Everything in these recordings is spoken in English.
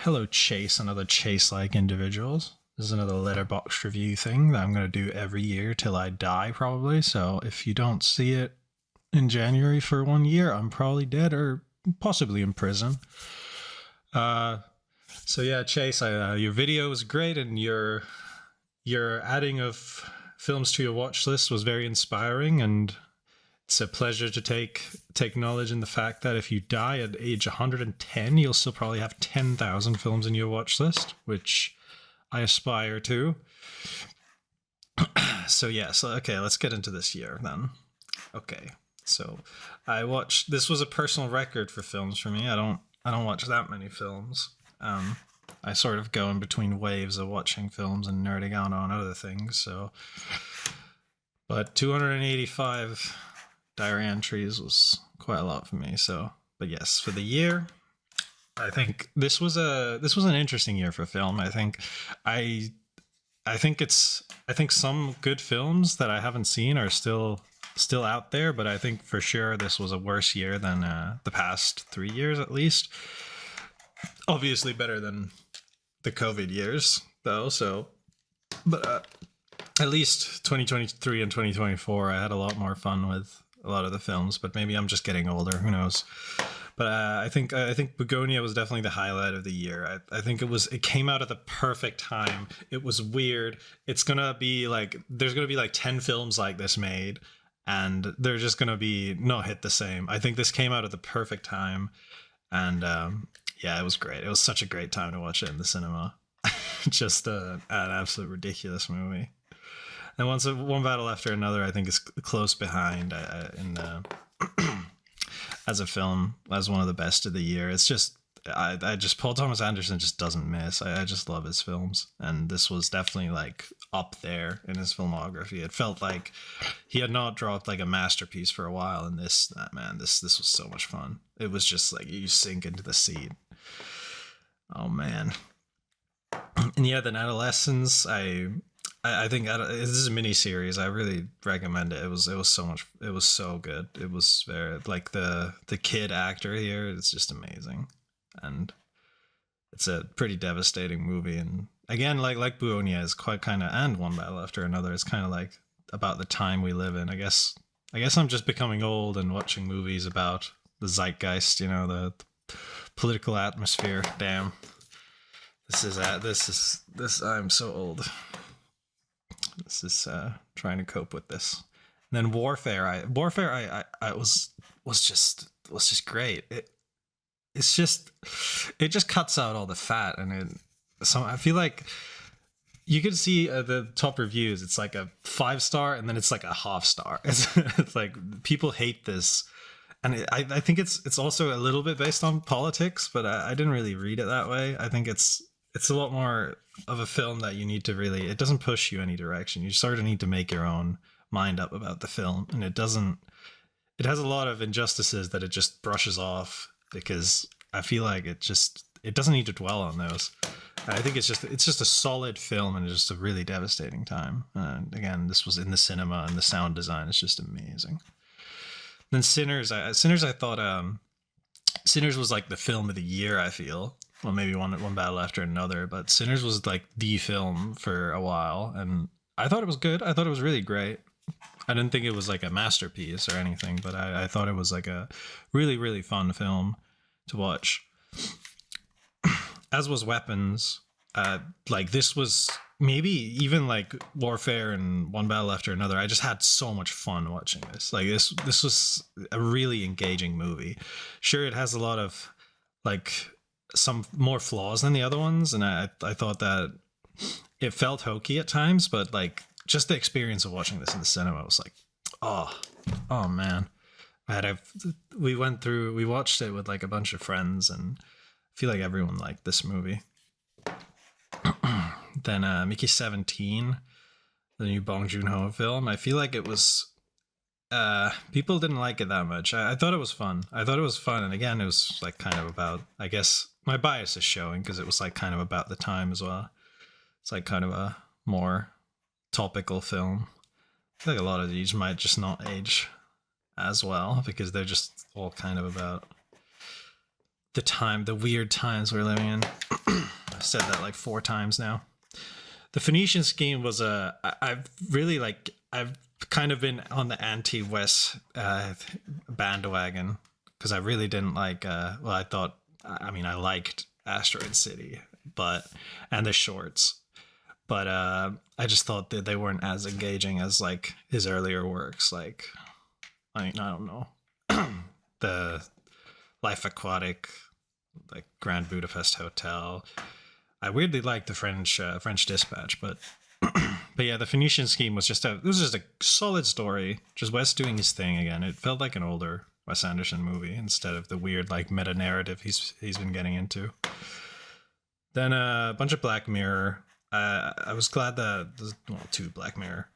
Hello, Chase, another Chase-like individuals. This is another Letterboxd review thing that I'm going to do every year till I die, probably. So if you don't see it in January for 1 year, I'm probably dead or possibly in prison. So yeah, Chase, your video was great, and your adding of films to your watch list was very inspiring, and it's a pleasure to take knowledge in the fact that if you die at age 110, you'll still probably have 10,000 films in your watch list, which I aspire to. So okay, let's get into this year then. Okay, so this was a personal record for films for me. I don't watch that many films. I sort of go in between waves of watching films and nerding out on other things. But 285 diary entries was quite a lot for me. But yes, for the year, I think this was an interesting year for film. I think some good films that I haven't seen are still out there, but I think for sure this was a worse year than the past 3 years at least. Obviously better than the COVID years though. But at least 2023 and 2024, I had a lot more fun with a lot of the films. But maybe I'm just getting older. Who knows? But I think Begonia was definitely the highlight of the year. I think it came out at the perfect time. It was weird. There's gonna be like 10 films like this made, and they're just gonna be not hit the same. I think this came out at the perfect time, and yeah, it was great. It was such a great time to watch it in the cinema. Just an absolute ridiculous movie. And one battle after another, I think is close behind as a film, as one of the best of the year. It's just, Paul Thomas Anderson just doesn't miss. I just love his films, and this was definitely like up there in his filmography. It felt like he had not dropped like a masterpiece for a while, and this was so much fun. It was just like you sink into the seat. Oh man. And yeah, then Adolescence, I think this is a mini series. I really recommend it. It was so much. It was so good. It was very like the kid actor here. It's just amazing, and it's a pretty devastating movie. And again, like Buonia is quite kind of, and One Battle After Another. It's kind of like about the time we live in. I guess I'm just becoming old and watching movies about the zeitgeist. The political atmosphere. Damn. I'm so old. This is trying to cope with this. And then Warfare. I was just great. It just cuts out all the fat, and I feel like you could see the top reviews. It's like a 5-star, and then it's like a half star. It's like people hate this. And I think it's also a little bit based on politics, but I didn't really read it that way. I think it's a lot more of a film that you need to really, it doesn't push you any direction. You sort of need to make your own mind up about the film. And it has a lot of injustices that it just brushes off, because I feel like it doesn't need to dwell on those. I think it's just a solid film, and just a really devastating time. And again, this was in the cinema, and the sound design is just amazing. Then Sinners, I thought Sinners was like the film of the year, I feel. Well, maybe one battle after another, but Sinners was like the film for a while, and I thought it was good. I thought it was really great. I didn't think it was like a masterpiece or anything, but I thought it was like a really, really fun film to watch. As was Weapons. Like this was maybe even like Warfare and One Battle After Another. I just had so much fun watching this. Like this was a really engaging movie. Sure, it has a lot of like some more flaws than the other ones, and I thought that it felt hokey at times, but like just the experience of watching this in the cinema was like, oh man. We watched it with like a bunch of friends, and I feel like everyone liked this movie. Then Mickey 17, the new Bong Joon-ho film. I feel like it was people didn't like it that much. I thought it was fun. And again, it was like kind of about, I guess my bias is showing, because it was like kind of about the time as well. It's like kind of a more topical film. I feel like a lot of these might just not age as well, because they're just all kind of about the weird times we're living in. I've said that like 4 times now. The Phoenician Scheme was I've really like, I've kind of been on the anti-Wes bandwagon because I really didn't like, I mean, I liked Asteroid City, and the shorts, but I just thought that they weren't as engaging as like his earlier works. Like, I mean, I don't know, the Life Aquatic, like Grand Budapest Hotel. I weirdly liked the French Dispatch, but but yeah, the Phoenician Scheme was just a solid story. Just Wes doing his thing again. It felt like an older Wes Anderson movie instead of the weird like meta narrative he's been getting into. Then a bunch of Black Mirror. I was glad that two Black Mirror.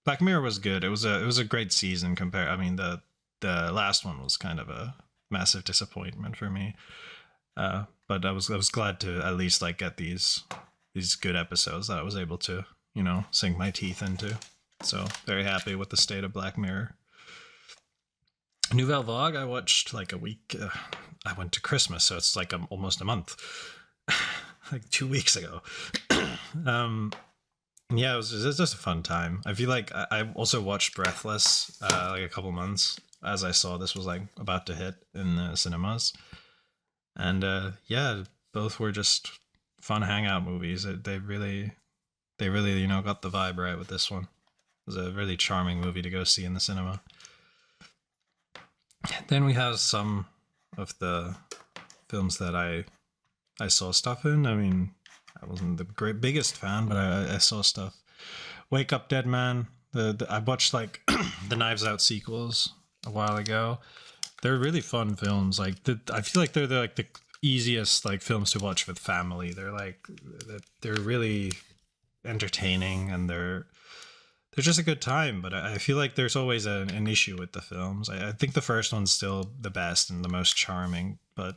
Black Mirror was good. It was a great season compared. I mean, the last one was kind of a massive disappointment for me. But I was glad to at least like get these good episodes that I was able to, sink my teeth into. So very happy with the state of Black Mirror. Nouvelle Vague, I watched like a week. I went to Christmas, so it's like almost a month, like 2 weeks ago. Yeah, it was just a fun time. I feel like I also watched Breathless like a couple months as I saw this was like about to hit in the cinemas. And yeah, both were just fun hangout movies. They really got the vibe right with this one. It was a really charming movie to go see in the cinema. Then we have some of the films that I saw stuff in. I mean, I wasn't the biggest fan, but I saw stuff. Wake Up Dead Man. I watched like the Knives Out sequels a while ago. They're really fun films. Like I feel like they're like the easiest like films to watch with family. They're really entertaining and they're just a good time. But I feel like there's always an issue with the films. I think the first one's still the best and the most charming, but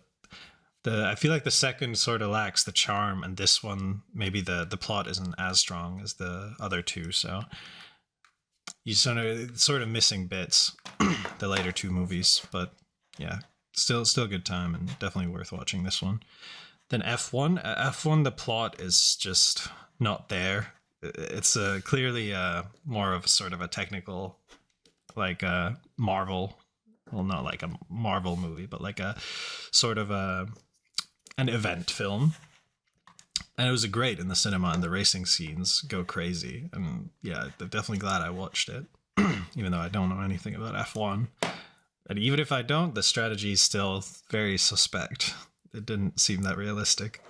I feel like the second sort of lacks the charm, and this one maybe the plot isn't as strong as the other two. So you sort of missing bits, the later two movies, but yeah, still a good time and definitely worth watching this one. Then F1, the plot is just not there. It's clearly more of sort of a technical, like a Marvel, well, not like a Marvel movie, but like a sort of an event film. And it was great in the cinema, and the racing scenes go crazy. And yeah, I'm definitely glad I watched it, even though I don't know anything about F1. And even if I don't, the strategy is still very suspect. It didn't seem that realistic.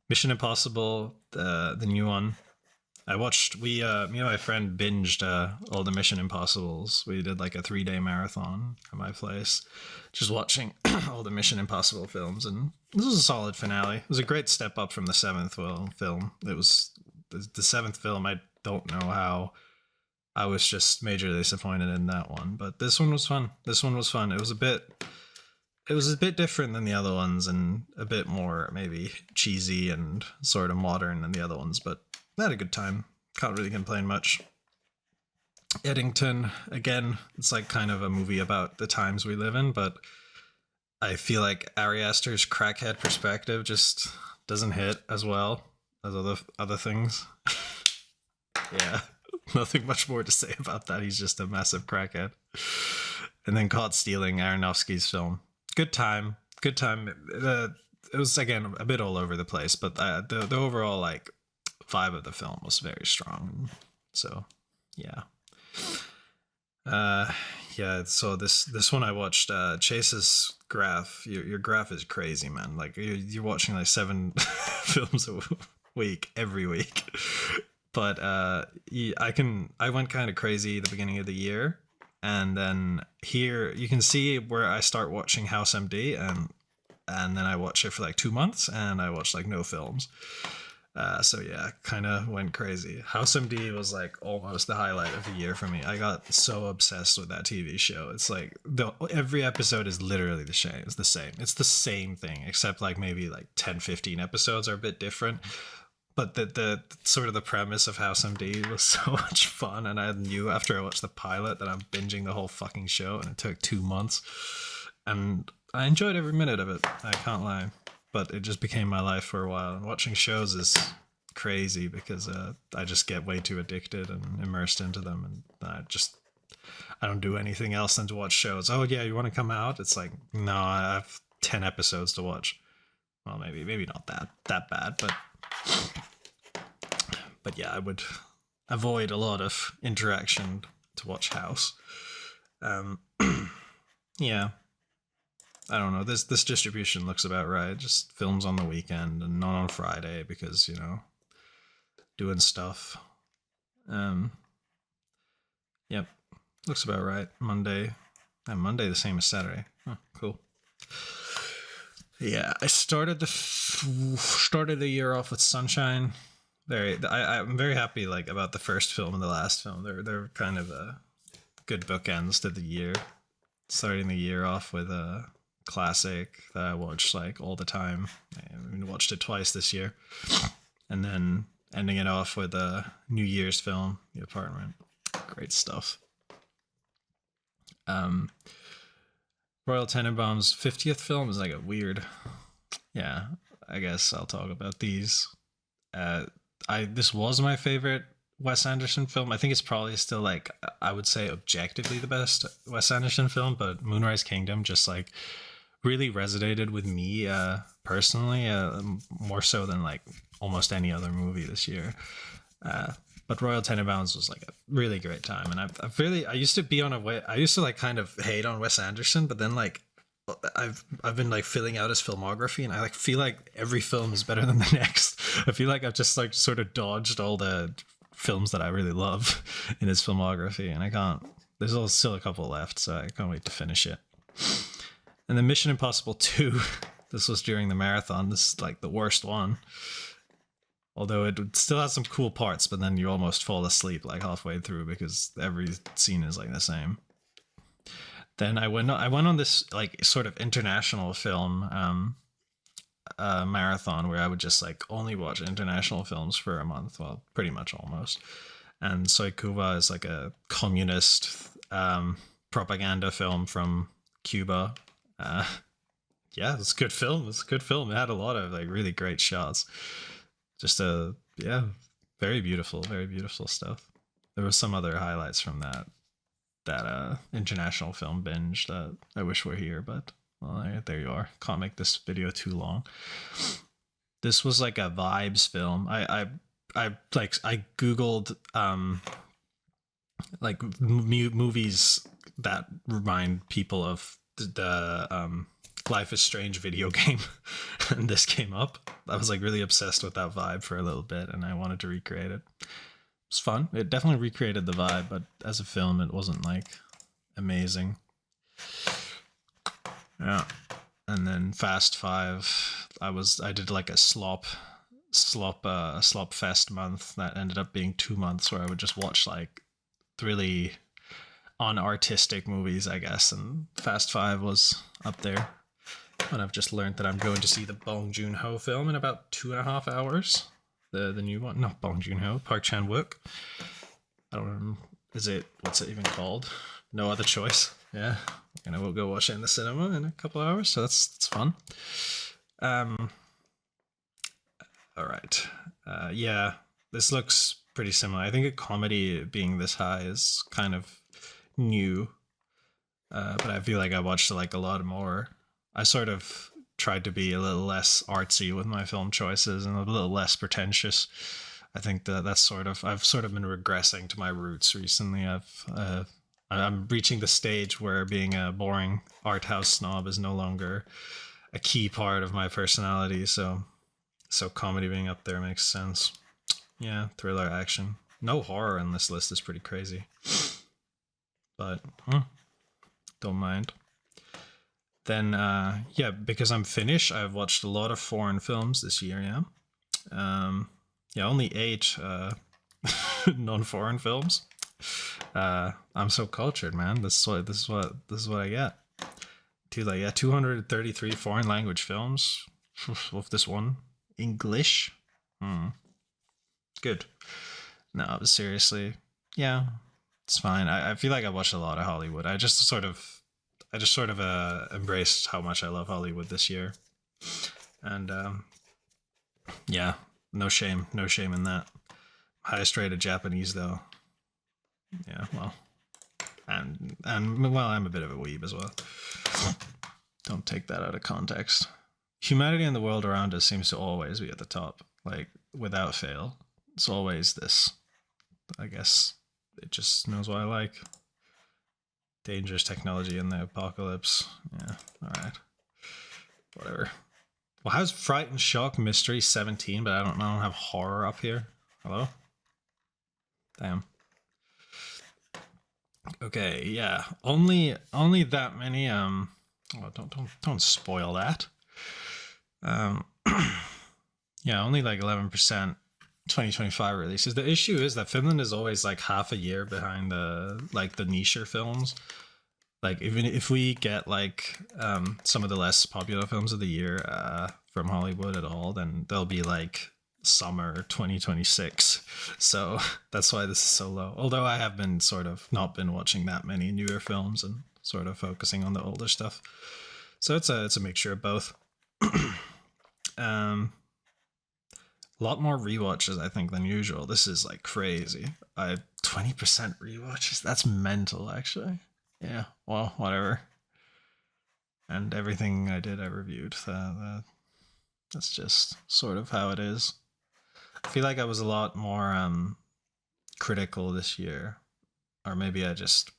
Mission Impossible, the new one. I watched, me and my friend binged all the Mission Impossibles. We did like a 3-day marathon at my place, just watching all the Mission Impossible films. And this was a solid finale. It was a great step up from the 7th film. It was the 7th film. I don't know how I was just majorly disappointed in that one, but this one was fun. It was a bit different than the other ones and a bit more maybe cheesy and sort of modern than the other ones, but I had a good time. Can't really complain much. Eddington, again, it's like kind of a movie about the times we live in, but I feel like Ari Aster's crackhead perspective just doesn't hit as well as other things. Yeah, nothing much more to say about that. He's just a massive crackhead. And then Caught Stealing, Aronofsky's film. Good time. It was, again, a bit all over the place, but the overall like vibe of the film was very strong. So yeah. Yeah, so this one I watched, Chase's graph. Your graph is crazy, man. Like you're watching like 7 films a week every week. But I went kind of crazy at the beginning of the year, and then here you can see where I start watching House MD, and then I watch it for like 2 months, and I watched like no films. So yeah, kind of went crazy. House MD was like almost the highlight of the year for me. I got so obsessed with that TV show. It's like every episode is literally the same. It's the same thing, except like maybe like 10-15 episodes are a bit different. But the sort of the premise of House MD was so much fun, and I knew after I watched the pilot that I'm binging the whole fucking show, and it took 2 months, and I enjoyed every minute of it. I can't lie. but it just became my life for a while. And watching shows is crazy because I just get way too addicted and immersed into them, and I don't do anything else than to watch shows. Oh yeah, you want to come out? It's like, no, I have 10 episodes to watch. Well, maybe not that bad, but yeah, I would avoid a lot of interaction to watch House. Yeah, I don't know. This distribution looks about right. Just films on the weekend and not on Friday because, doing stuff. Yep, looks about right. Monday the same as Saturday. Huh, cool. Yeah, I started the year off with Sunshine. I'm very happy about the first film and the last film. They're kind of good bookends to the year. Starting the year off with a classic that I watch all the time. I watched it twice this year, and then ending it off with a New Year's film, The Apartment. Great stuff. Royal Tenenbaum's 50th film is a weird. Yeah, I guess I'll talk about these. This was my favorite Wes Anderson film. I think it's probably still I would say objectively the best Wes Anderson film, but Moonrise Kingdom just really resonated with me personally, more so than almost any other movie this year. But Royal Tenenbaums was a really great time, and I used to be on a way. I used to kind of hate on Wes Anderson, but then I've been filling out his filmography, and I feel like every film is better than the next. I feel like I've just sort of dodged all the films that I really love in his filmography, and I can't. There's still a couple left, so I can't wait to finish it. And then Mission Impossible 2. This was during the marathon. This is the worst one. Although it still has some cool parts, but then you almost fall asleep halfway through because every scene is the same. Then I went on this sort of international film marathon where I would just only watch international films for a month. Well, pretty much almost. And Soy Cuba is a communist propaganda film from Cuba. Yeah, it's a good film. It had a lot of really great shots. Just very beautiful stuff. There was some other highlights from that international film binge that I wish were here, but well, there you are. Can't make this video too long. This was a vibes film. I googled movies that remind people of the Life is Strange video game, and this came up. I was really obsessed with that vibe for a little bit, and I wanted to recreate it. It was fun. It definitely recreated the vibe, but as a film, it wasn't amazing. Yeah, and then Fast Five. I did a slop fest month that ended up being 2 months where I would just watch really unartistic movies, I guess, and Fast Five was up there. And I've just learned that I'm going to see the Bong Joon-ho film in about 2.5 hours. The new one, not Bong Joon-ho, Park Chan-wook. I don't know. What's it even called? No Other Choice. Yeah, and we'll go watch it in the cinema in a couple hours. So that's fun. All right. Yeah, this looks pretty similar. I think a comedy being this high is kind of new, but I feel I watched a lot more. I sort of tried to be a little less artsy with my film choices and a little less pretentious. I think I've sort of been regressing to my roots recently. I'm reaching the stage where being a boring art house snob is no longer a key part of my personality. So comedy being up there makes sense. Yeah, thriller, action. No horror on this list is pretty crazy. But don't mind. Then, because I'm Finnish, I've watched a lot of foreign films this year, yeah. Only 8 non-foreign films. I'm so cultured, man. This is what I get. 233 foreign language films with this one. English. Good. No, but seriously, yeah, it's fine. I feel I watched a lot of Hollywood. I just sort of embraced how much I love Hollywood this year. And yeah, no shame in that. Highest rated Japanese though. Yeah, well, and well, I'm a bit of a weeb as well. Don't take that out of context. Humanity in the world around us seems to always be at the top, like without fail. It's always this. I guess it just knows what I like. Dangerous technology in the apocalypse. Yeah, alright. Whatever. Well, how's Fright and Shock Mystery 17, but I don't have horror up here. Hello? Damn. Okay, yeah. Only that many oh, don't spoil that. Yeah, only like 11% 2025 releases. The issue is that Finland is always like half a year behind the nicher films. Like even if we get like some of the less popular films of the year from Hollywood at all, then they'll be like summer 2026. So that's why this is so low. Although I have been sort of not been watching that many newer films and sort of focusing on the older stuff. So it's a mixture of both. A lot more rewatches I think than usual. This is like crazy. 20% rewatches. That's mental actually. Yeah, well, whatever. And everything I did I reviewed. That's just sort of how it is. I feel like I was a lot more critical this year, or maybe I just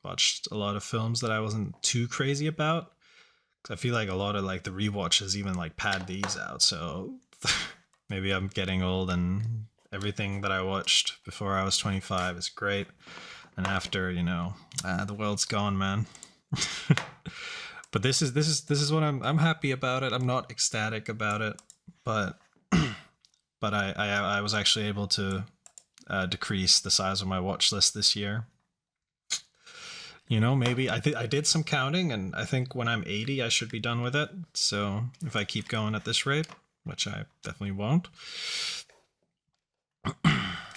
watched a lot of films that I wasn't too crazy about. Cause I feel like a lot of like the rewatches even like pad these out, so maybe I'm getting old and everything that I watched before I was 25 is great, and after, you know, the world's gone, man. But this is what I'm happy about it. I'm not ecstatic about it, but I was actually able to decrease the size of my watch list this year. You know, maybe I did some counting, and I think when I'm 80, I should be done with it. So if I keep going at this rate, which I definitely won't.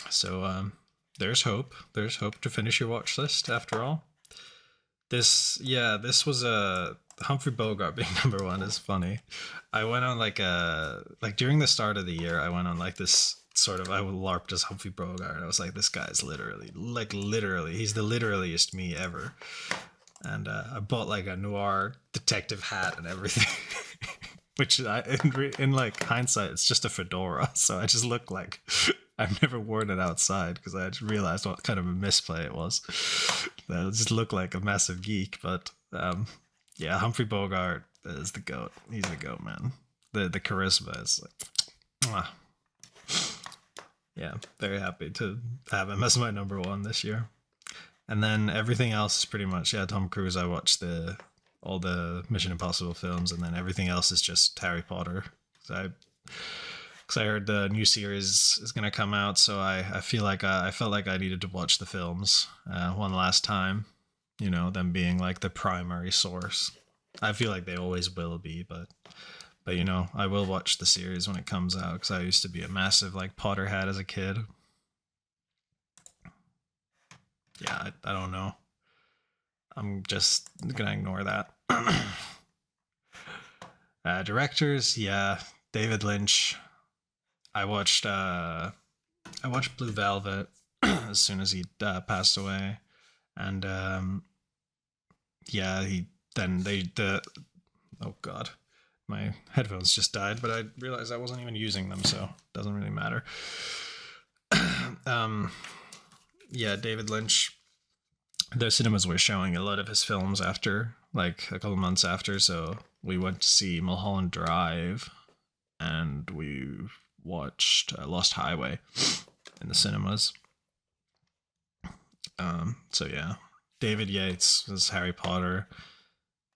So there's hope. There's hope to finish your watch list after all. This was a Humphrey Bogart being number one is funny. I went on like during the start of the year, I went on like this sort of, I LARPed as Humphrey Bogart. I was like, this guy's literally, he's the literaliest me ever. And I bought like a noir detective hat and everything, which in like hindsight, it's just a fedora. So I just look like I've never worn it outside because I just realized what kind of a misplay it was. I just look like a massive geek, but yeah, Humphrey Bogart is the GOAT. He's the GOAT, man. The charisma is like, mwah. Yeah, very happy to have him as my number one this year. And then everything else is pretty much, yeah, Tom Cruise. I watched all the Mission Impossible films, and then everything else is just Harry Potter. Because I heard the new series is gonna come out, so I feel like I felt like I needed to watch the films one last time. You know, them being like the primary source. I feel like they always will be, but you know, I will watch the series when it comes out because I used to be a massive like Potterhead as a kid. Yeah, I don't know. I'm just gonna ignore that. Directors, yeah, David Lynch. I watched Blue Velvet as soon as he passed away, and yeah, oh god, my headphones just died, but I realized I wasn't even using them, so it doesn't really matter. Yeah, David Lynch. The cinemas were showing a lot of his films after, like a couple months after, so we went to see Mulholland Drive, and we watched Lost Highway in the cinemas. So yeah, David Yates was Harry Potter.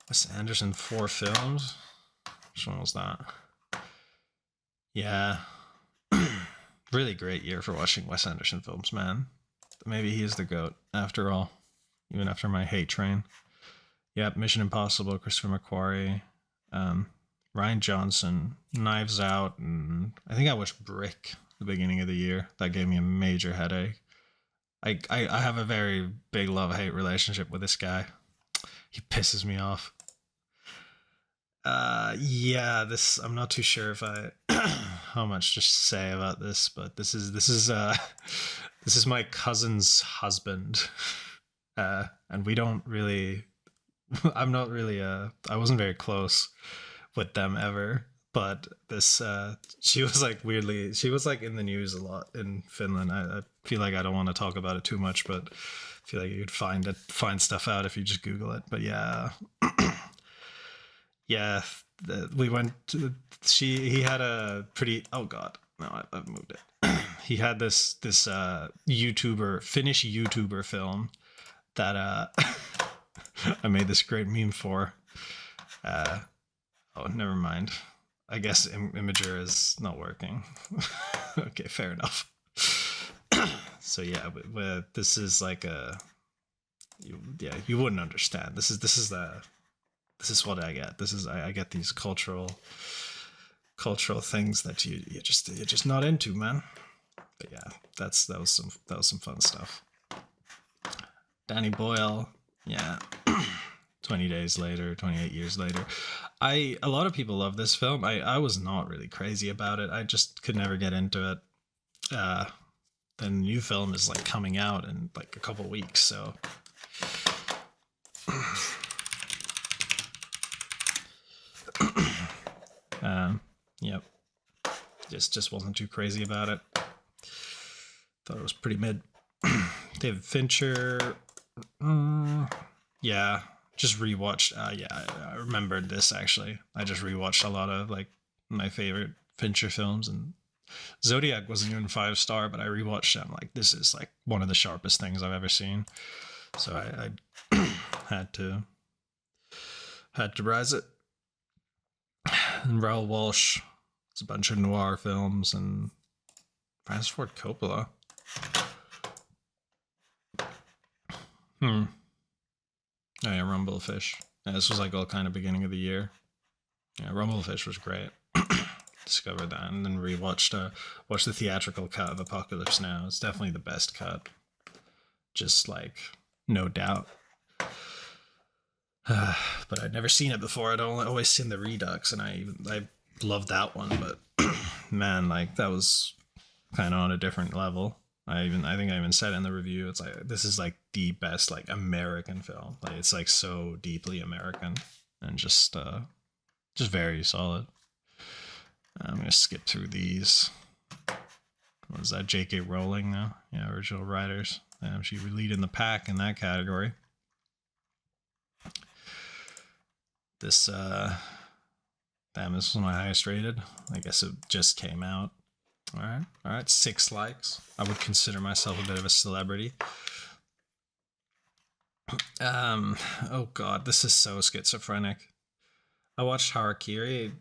Wes Anderson, 4 films. Which one was that? Yeah, really great year for watching Wes Anderson films, man. Maybe he's the GOAT after all, even after my hate train. Yep, Mission Impossible, Christopher McQuarrie, Ryan Johnson, Knives Out, and I think I watched Brick at the beginning of the year. That gave me a major headache. I have a very big love-hate relationship with this guy. He pisses me off. Yeah, this I'm not too sure if I how much to say about this, but this is my cousin's husband. And we don't really I'm not really I wasn't very close with them ever, but this she was like weirdly she was like in the news a lot in Finland. I feel like I don't want to talk about it too much, but I feel like you could find stuff out if you just Google it. But yeah, yeah, we went to, she he had a pretty oh god no I've moved it. He had this Finnish YouTuber film that I made this great meme for. Uh, oh, never mind. I guess Imager is not working. Okay, fair enough. So yeah, this is like yeah, you wouldn't understand. This is what I get. I get these cultural things that you're just not into, man. But yeah, that was some fun stuff. Danny Boyle, yeah. 20 days later, 28 years later. A lot of people love this film. I was not really crazy about it. I just could never get into it. The new film is like coming out in like a couple weeks, so yep. Just wasn't too crazy about it. Thought it was pretty mid. David Fincher, yeah, just rewatched. Yeah, I remembered this actually. I just rewatched a lot of like my favorite Fincher films, and Zodiac wasn't even 5 star, but I rewatched it. I'm like, this is like one of the sharpest things I've ever seen. So I had to rise it. And Raoul Walsh, it's a bunch of noir films, and Francis Ford Coppola. Oh yeah, Rumblefish. Yeah, this was like all kind of beginning of the year. Yeah, Rumblefish was great. Discovered that and then watched the theatrical cut of Apocalypse Now. It's definitely the best cut. Just like no doubt. But I'd never seen it before. I'd always seen the Redux, and I loved that one. But man, like that was kind of on a different level. I think I even said in the review, it's like this is like the best like American film. Like it's like so deeply American and just very solid. I'm gonna skip through these. What is that? J.K. Rowling now? Yeah, original writers. She leading the pack in that category. This damn, this was my highest rated. I guess it just came out. All right, 6 likes. I would consider myself a bit of a celebrity. Oh god, this is so schizophrenic. I watched Harakiri,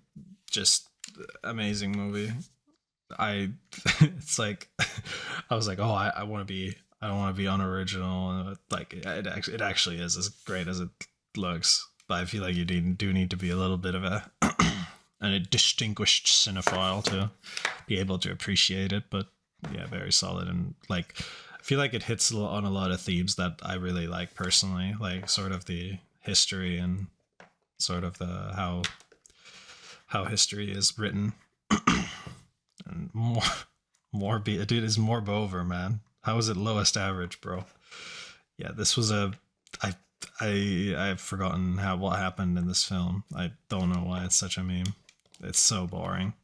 just amazing movie. It's like I was like, oh, I don't want to be unoriginal. Like it actually is as great as it looks. But I feel like you do need to be a little bit of a distinguished cinephile to be able to appreciate it. But yeah, very solid, and like I feel like it hits on a lot of themes that I really like personally, like sort of the history and sort of the how history is written. And dude is more Bover, man. How is it lowest average, bro? Yeah, this was I've forgotten what happened in this film. I don't know why it's such a meme. It's so boring.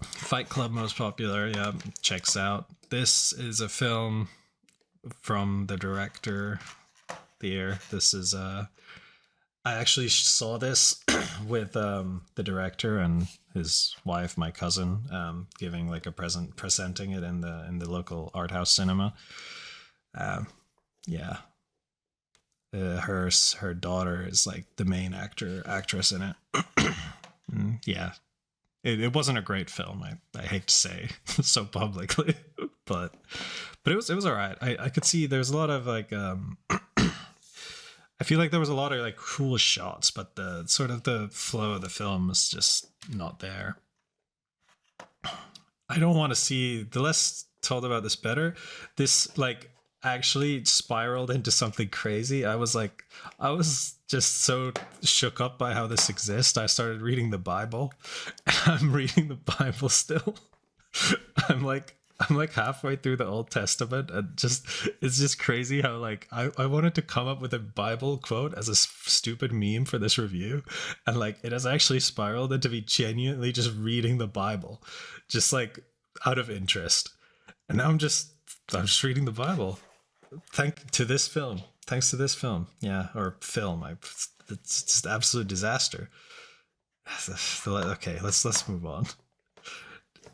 Fight Club most popular, yeah, checks out. This is a film from the director here. This is I actually saw this with the director and his wife, my cousin, giving like a presenting it in the local art house cinema. Yeah, her daughter is like the main actress in it. Yeah, it wasn't a great film. I hate to say so publicly, but it was all right. I could see there's a lot of like I feel like there was a lot of like cool shots, but the sort of the flow of the film was just not there. I don't want to see the less told about this better. This like actually spiraled into something crazy. I was just so shook up by how this exists. I started reading the Bible. I'm reading the Bible still. I'm like halfway through the Old Testament, and just it's just crazy how like I wanted to come up with a Bible quote as a stupid meme for this review, and like it has actually spiraled into me genuinely just reading the Bible, just like out of interest. And now I'm just reading the Bible. Thanks to this film. Yeah, or film. It's just absolute disaster. Okay, let's move on.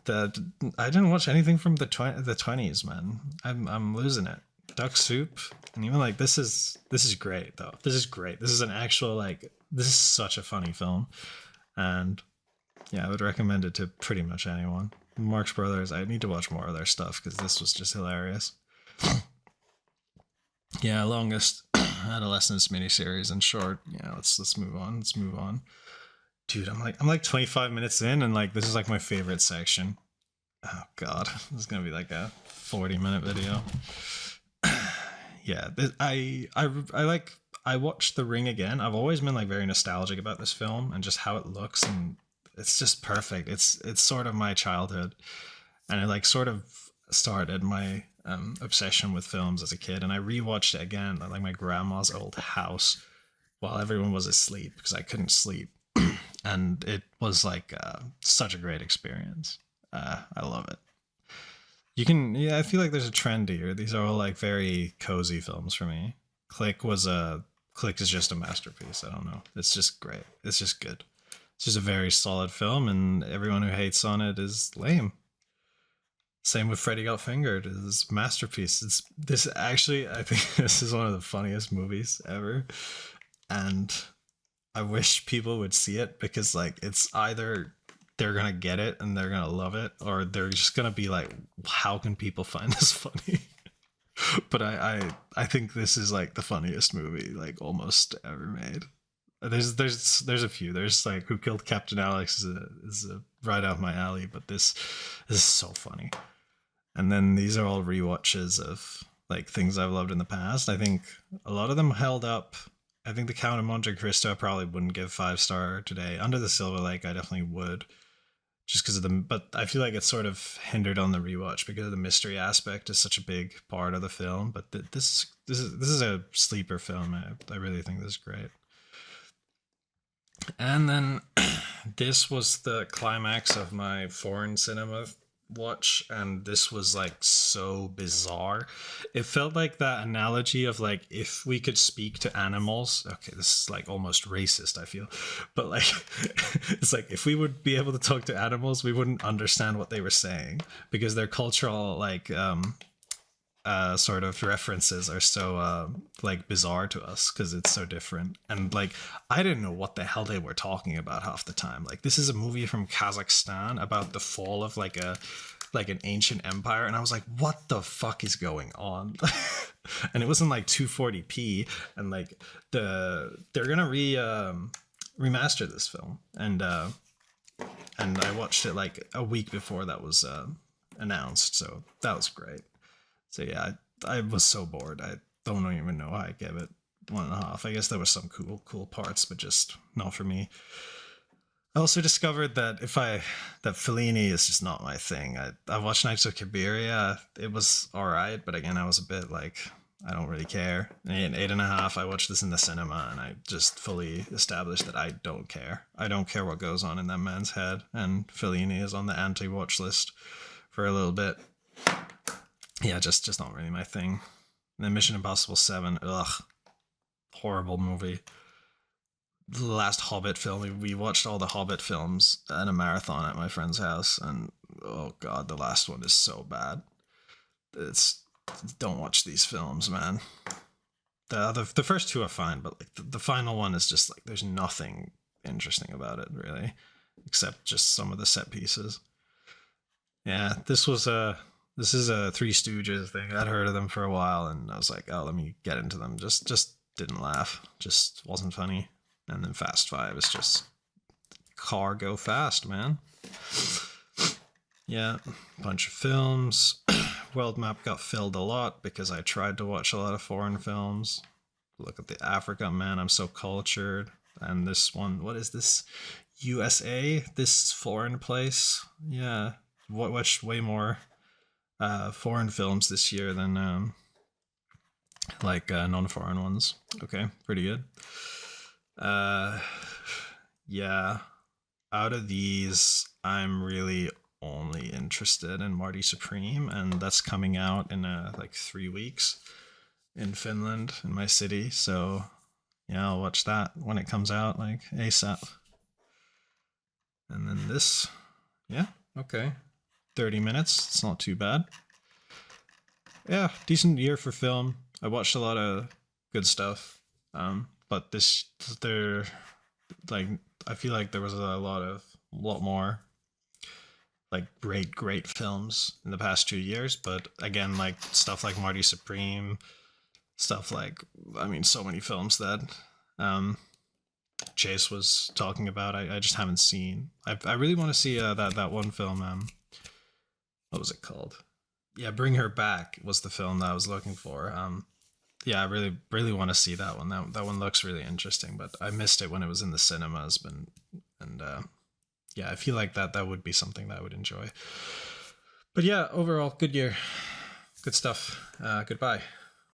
I didn't watch anything from the 20s, man. I'm losing it. Duck Soup, and even like this is great though. This is great. This is an actual like this is such a funny film, and yeah, I would recommend it to pretty much anyone. Marx Brothers, I need to watch more of their stuff because this was just hilarious. Yeah, longest adolescence miniseries in short. Yeah, let's move on. Let's move on. Dude, I'm like 25 minutes in, and like this is like my favorite section. Oh god, this is gonna be like a 40-minute video. Yeah, I watched The Ring again. I've always been like very nostalgic about this film and just how it looks, and it's just perfect. It's sort of my childhood, and it like sort of started my obsession with films as a kid. And I rewatched it again at like my grandma's old house while everyone was asleep because I couldn't sleep, and it was like such a great experience. I love it. You can, yeah, I feel like there's a trend here. These are all like very cozy films for me. Click is just a masterpiece. I don't know. It's just great. It's just good. It's just a very solid film, and everyone who hates on it is lame. Same with Freddy Got Fingered. It's a masterpiece. It's this actually, I think this is one of the funniest movies ever, and I wish people would see it because like it's either they're gonna get it and they're gonna love it, or they're just gonna be like, how can people find this funny? But I think this is like the funniest movie like almost ever made. There's a few. There's like Who Killed Captain Alex is right off my alley, but this is so funny. And then these are all rewatches of like things I've loved in the past. I think a lot of them held up. I think The Count of Monte Cristo I probably wouldn't give 5-star today. Under the Silver Lake I definitely would, just because of the. But I feel like it's sort of hindered on the rewatch because of the mystery aspect is such a big part of the film. But this is a sleeper film. I really think this is great. And then this was the climax of my foreign cinema watch, and this was like so bizarre. It felt like that analogy of like if we could speak to animals. Okay, this is like almost racist, I feel, but like it's like if we would be able to talk to animals, we wouldn't understand what they were saying because their cultural like sort of references are so like bizarre to us because it's so different. And like I didn't know what the hell they were talking about half the time. Like this is a movie from Kazakhstan about the fall of like an ancient empire, and I was like, what the fuck is going on? And it wasn't like 240p, and like they're gonna remaster this film, and I watched it like a week before that was announced, so that was great. So yeah, I was so bored. I don't even know how I gave it 1.5. I guess there was some cool parts, but just not for me. I also discovered that that Fellini is just not my thing. I watched Nights of Cabiria. It was alright, but again, I was a bit like, I don't really care. And 8.5, I watched this in the cinema, and I just fully established that I don't care. I don't care what goes on in that man's head, and Fellini is on the anti-watch list for a little bit. Yeah, just not really my thing. And then Mission Impossible 7, ugh, horrible movie. The last Hobbit film, we watched all the Hobbit films in a marathon at my friend's house, and oh god, the last one is so bad. Don't watch these films, man. The first two are fine, but like the final one is just like there's nothing interesting about it really, except just some of the set pieces. Yeah, this is a Three Stooges thing. I'd heard of them for a while, and I was like, oh, let me get into them. Just didn't laugh. Just wasn't funny. And then Fast 5 is just car go fast, man. Yeah, bunch of films. world map got filled a lot because I tried to watch a lot of foreign films. Look at the Africa, man, I'm so cultured. And this one, what is this? USA, this foreign place. Yeah, watched way more foreign films this year than non-foreign ones. Okay, pretty good. Uh, yeah, out of these, I'm really only interested in Marty Supreme, and that's coming out in like 3 weeks in Finland, in my city. So yeah, I'll watch that when it comes out, like ASAP. And then this, yeah, okay, 30 minutes. It's not too bad. Yeah, decent year for film. I watched a lot of good stuff. But this, there, like, I feel like there was a lot more like great films in the past 2 years. But again, like stuff like Marty Supreme, stuff like, I mean, so many films that Chase was talking about. I just haven't seen. I really want to see that one film. What was it called? Yeah, Bring Her Back was the film that I was looking for. Yeah, I really want to see that one. That one looks really interesting, but I missed it when it was in the cinemas. And yeah, I feel like that would be something that I would enjoy. But yeah, overall, good year, good stuff. Goodbye.